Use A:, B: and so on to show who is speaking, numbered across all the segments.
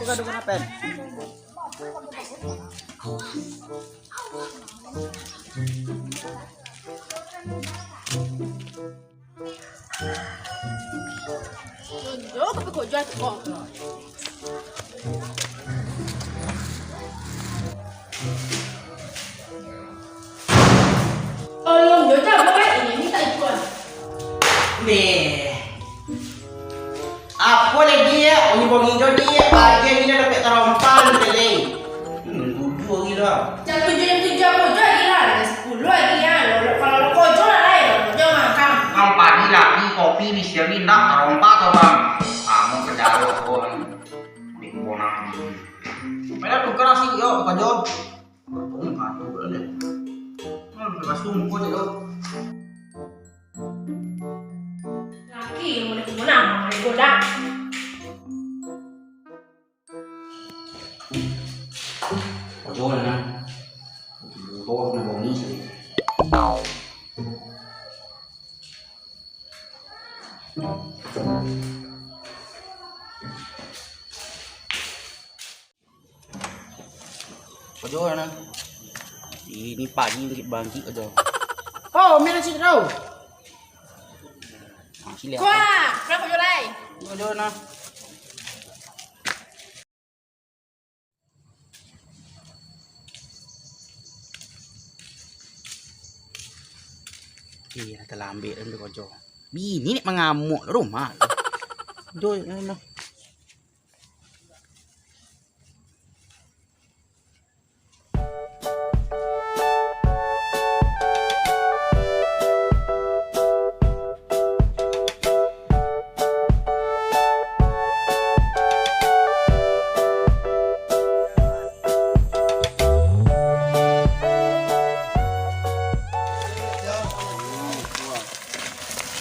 A: Buka dulu pen.
B: Yo, tapi kok jual kok. Oh, yang jual boleh ini minta ikut.
A: Nih. Apa lagi ya? Oni bongi dia bagian ini dapat terompan tadi. Dua gila.
B: Jam 7 apa jual gila? Ada 10 lagi ya. Kalau lo kau jual lah ya, jual makan.
A: Bang pagi lagi kopi bisa nak terompak tuh bang. Kamu kedalu kon. Di bonang. Mana tukar nasi yo kajol. Bertemu kartu boleh. Langsung kau jadi.
B: Laki mau kemana? Mau godang.
A: Kajol na. Kau na bongi sih. Kajol na. Ini pagi bangkit aja. Oh, meron si Raw. Sila.
B: Wah, kenapa jual lagi?
A: Kajol na. Iya, telah ambil dan berkojo. Bini ni mengamuk rumah. Jol, ano.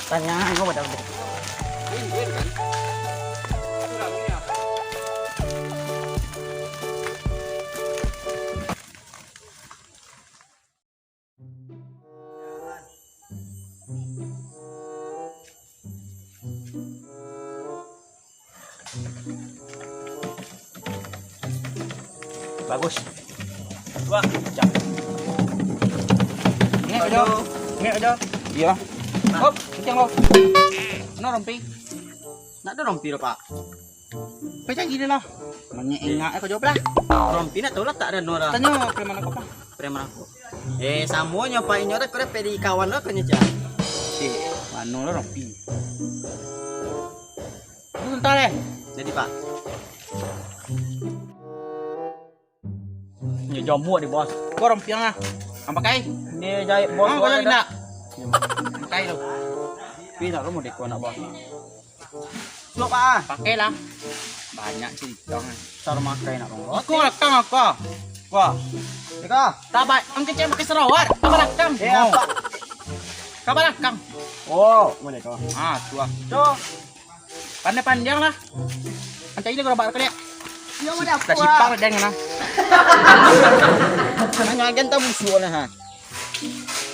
A: Tanya, kau pada udah. Kan? Bagus. Wah, jam. Ngek aja. Ngek aja. Iya. Hop, kecang lo. No rompi. Nak ada rompi lo pak. Pecah gini lah. Menyengat kau jawab lah. Rompi nak tahu lah tak ada nora. Tanya preman aku pak. Preman aku. Samuanya pak ini orang kau pedi kawan lo kau nyejar. Si, mana lo rompi. Sebentar deh. Jadi pak. Ini jamu di bos. Kau rompi yang ah. Apa kai? Dia jahit bos. Kau jadi nak. Pakai lo. Bisa lo mau dekor nak bos. Lo pak. Pakai lah. Banyak sih dong. Cara makai nak bos. Aku rekam aku. Wah. Deka. Tabat. Ang kecil pakai serawat. Kabar rekam. Iya pak. Kabar rekam. Oh, mau dekor. Ah, tua. Tuh. Pandai-pandai lah. Antai ini gerobak kalian. Yo mau dapat. Tak sipar jangan lah. Nanya agak tahu musuh lah ha.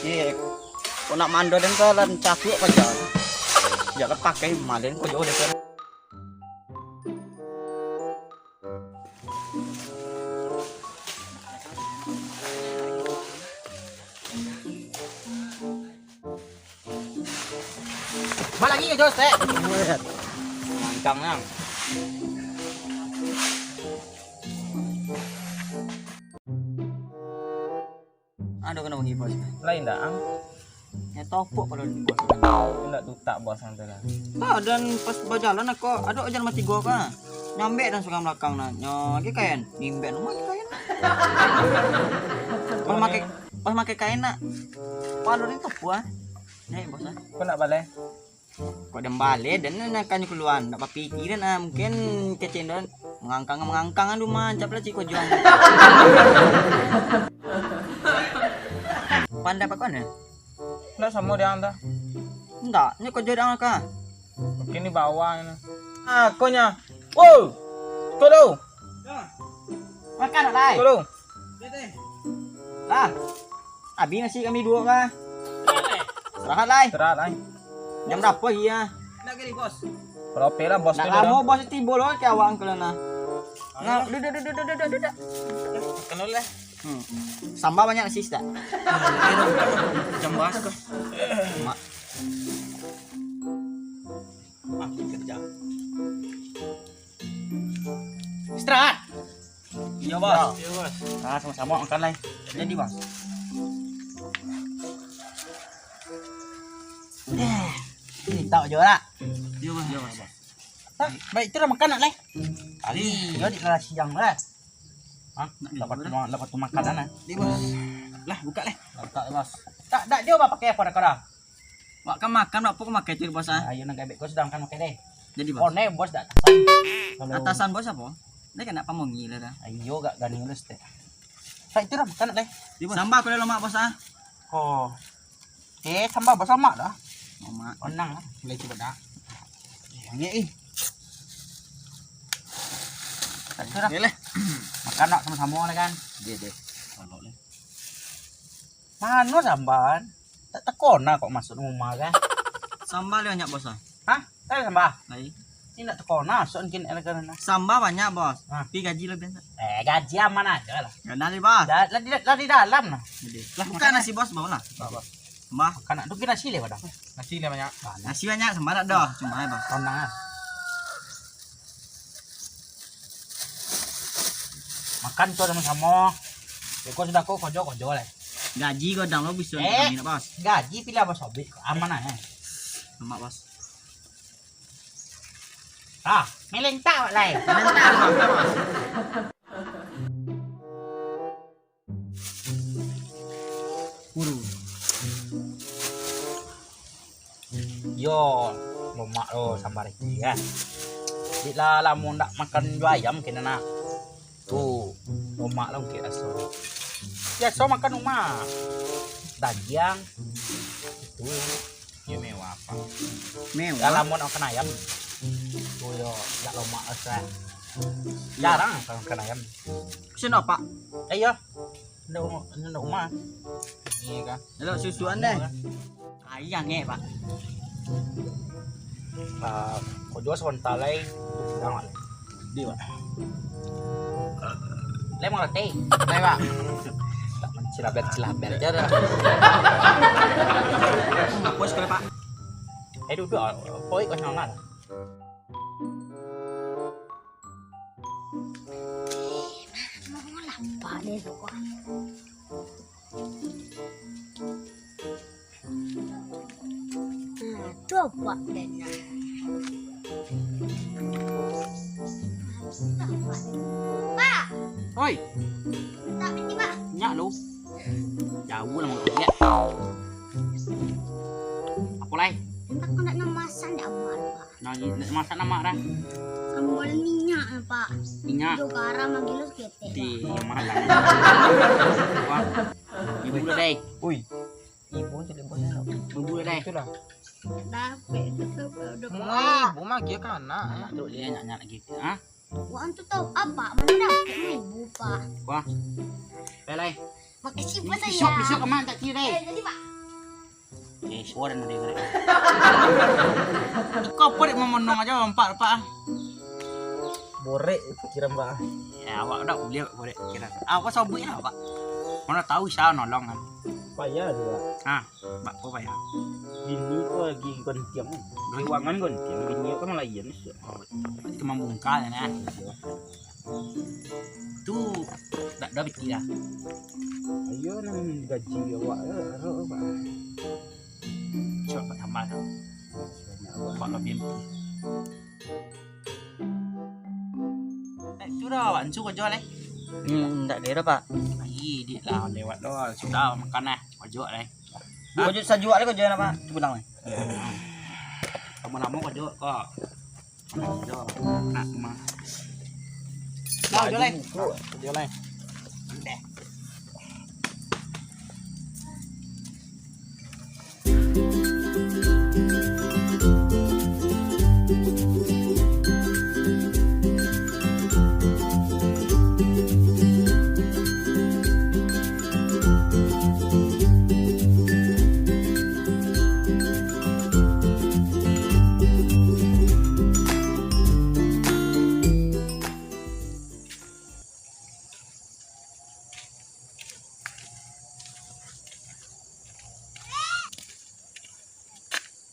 A: Iya. Kau nak mando dan kau lan cakuk aja. Jangan pakai malen kau jauh deh. Mana lagi ya Jos? Mangkang yang. Aduh kena bagi bos.
C: Lain dah ang.
A: Ya topok kalau di bos.
C: Enggak tutak bos antara.
A: Ah dan pas berjalan aku ada aja mati gua kan. Nyambe dan suka belakang nah. Lagi kain, nimbe rumah kain. Pas make kain nak. Palu ni topu ah. Nih bos ah.
C: Kau nak balik?
A: Kau dem balik dan akan keluar. Nak pikiran ah mungkin kecendon mengangkang rumah cap lah ciko juang. Pandai apa kau ni?
C: Nak sama dia anda.
A: Enggak, ni kau jodoh angka.
C: Mungkin di bawah ini. Ah, kau nya. Wow. Kau tu.
A: Makan tak lai?
C: Kau tu.
A: Lah. Habis nasi kami dua kah? Serahat lai.
C: Terat ay.
A: Jam berapa iya?
C: Berapa lah bos
A: Nak
C: tu dah.
A: lama bos tiba loh ke awak angkel na. Nah, udah.
C: Kalau lah.
A: Sambal banyak sih, tak?
C: Jam bahas kok.
A: Mak. Kerja. Istirahat.
C: Iya, Bos. Iya, Bos.
A: Nah, sama-sama makan lah. Jadi, Bang. Ini tahu je lah.
C: Iya, Bos. Iya, Bos.
A: Baik, itu dah makan nak lah. Kali, dia di kelas siang lah. Hah? Dapat tu makanan lah.
C: Iya, Bos.
A: Lah, buka lah.
C: Tak, Bos.
A: Tak, dia apa pakai apa dah?
C: Wak kan makan, wak pun makan itu, Bos.
A: Ayo nak gebek kau sedang kan makan deh.
C: Jadi, Bos.
A: Oh, ne bos dah.
C: Atasan Bos apa? Dia kan nak pamongi lah dah.
A: Ayo gak gani ulus teh. Tak itu dah makan nak lah.
C: Sambal kalau lemak, Bos.
A: Oh. Sambal bos sama dah.
C: Mama.
A: Onang lah.
C: Boleh coba dah.
A: Yang tak itu dah.
C: Boleh.
A: Makan nak sama-sama lah kan.
C: Dia. Kalau le.
A: Mana sambal? Tak tekon lah kok masuk rumah kan.
C: Sambal banyak, Bos.
A: Hah? Tak sambal.
C: Baik.
A: Ini tak tekon lah. So mungkin elegan lah.
C: Sambal banyak, Bos.
A: Hah?
C: Tapi gaji lebih tak?
A: Gaji aman aja lah.
C: Ya nanti, Bos.
A: Lah di dalam lah.
C: Jadi.
A: Lah,
C: Bukan
A: makan
C: nasi, Bos, bawa lah.
A: Bawa.
C: Sambal.
A: Kan nak tu kira nasi le pada.
C: Nasi lah banyak.
A: Nasi.
C: Nasi banyak, sambal tak dah. Cuma aja, Bos.
A: Onang lah. Makan tu sama-sama. Kau sudah kau kojo lah.
C: Gaji kau dah lo bisa
A: Eh.
C: nak, Bos.
A: Gaji pilih apa sobek aman aja.
C: Lemak, Bos.
A: Ah, meleng tak lah.
C: Bentar, Bos.
A: Yo, lemak lo sambar lagi ya. Di lah lamun nak makan jual ayam kena nak. Tuh, lemak lo kira so. Ya so makan rumah. Daging itu
C: Ya mewah apa?
A: ya
C: Mewah.
A: lamun makan ayam. Tuh yo, ya lemak asal. Jarang makan ayam.
C: Sen apa?
A: Iya. Ndak rumah.
C: Iya kan. Lalu susuan deh.
A: Ayang Pak. Kojo sebentar lagi jangan. Di Pak. Lemang latte.
C: Baik, Pak.
A: Tak mencilabet aja dah.
C: Apa sekali, Pak?
A: Duduk poi kau nang lah.
B: Lapar deh tu kok. Coba deh nah. Pak,
A: Oi,
B: tak pergi Pak.
A: nyak lu. Jauh lah mau lihat. Apa lagi?
B: Aku nak namasan dah amal Pak.
A: Nak masak nama dah.
B: Sambal minyak Pak.
A: Minyak
B: Jo garam magilus kete.
A: di malang. Wah. Ibu dah deh. Ui. Ibu jadi bosnya. Ibu dah deh. Itulah.
B: Dapat udah
C: Wah, ibu mah kia kan anak.
A: Nak terus dia nyak lagi. Hah?
B: Wah, antu tahu apa? Mana dapat ibu Pak?
A: Wah. Pelai.
B: Makasih Pak saya.
A: Besok kemana tak kira deh.
B: Jadi Pak.
A: Suara nanti kau. Kau pergi memonong aja empat Pak. Borek kira Mbak. Ya awak dah boleh borek kira. Awak sobek lah Pak. Mana tahu saya nolong kan.
D: Payah juga.
A: Ah, Mbak kau payah.
D: Bini ko lagi gantiang. Ruangan gantiang. Bini ko malah iyan.
A: Itu membungkal ya. Tu dah bikin dah.
D: Ayo nang gaji awak. Pak.
A: Coba tambah dah. Pak lebih. Itu dah awak ancu kau jual
C: Tak kira, Pak.
A: Ih, dia lah lewat doang. Sudah makan lah. Kau jual
C: Kau jual sajuak le kau jual apa? Tu bilang ni.
A: Lama-lama kau jual kau. Jual. Nak mah. Dah jual leh.
C: Jual le.
A: Deh.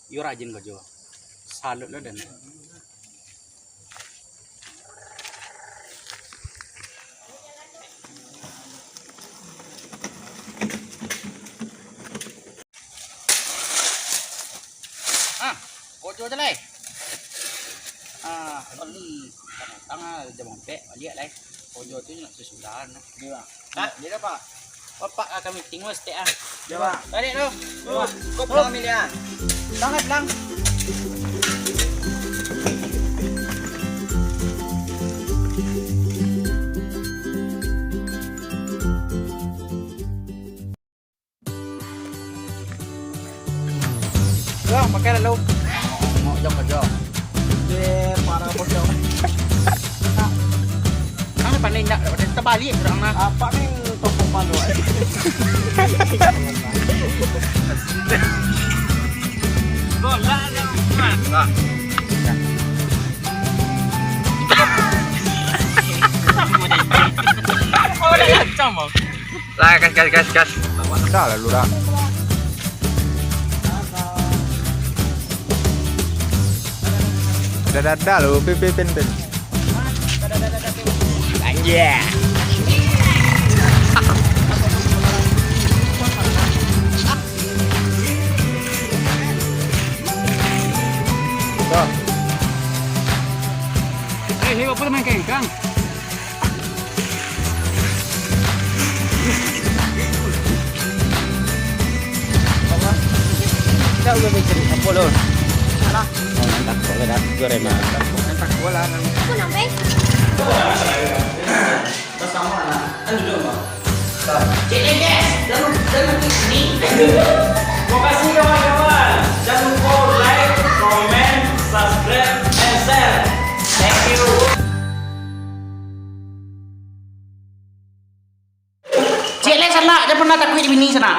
A: Yo rajin kau Jo. Salut lo dan. Kau Jo je lah. Oli tengah jam 4 balik lah. Kau Jo tu nak susulan.
C: Dia bang.
A: Hah?
C: Dia apa?
A: Bapak akan meeting mas teh ah.
C: Dia bang.
A: Balik tu.
C: Kau pulang Milia.
A: Sangat lang. Yo, pakai lalu. Mau jom kerja.
C: Dia para bos dia.
A: Kang pandai nak terbalik orang nak.
C: Apa nih toko palu?
D: Lah gas.
C: Dah lah lu dah. Dah lu pin.
A: Yeah. Hei, apa main kengkang?
D: Kita udah mikir apa lo? Alah. Tak boleh dah. Gue remah.
C: Tak bola nang.
B: Aku nampak.
D: Terima kasih kawan-kawan. Jangan lupa like, comment, subscribe, and share. Thank you.
A: Cik Le sana, dia pernah takut di bini sana.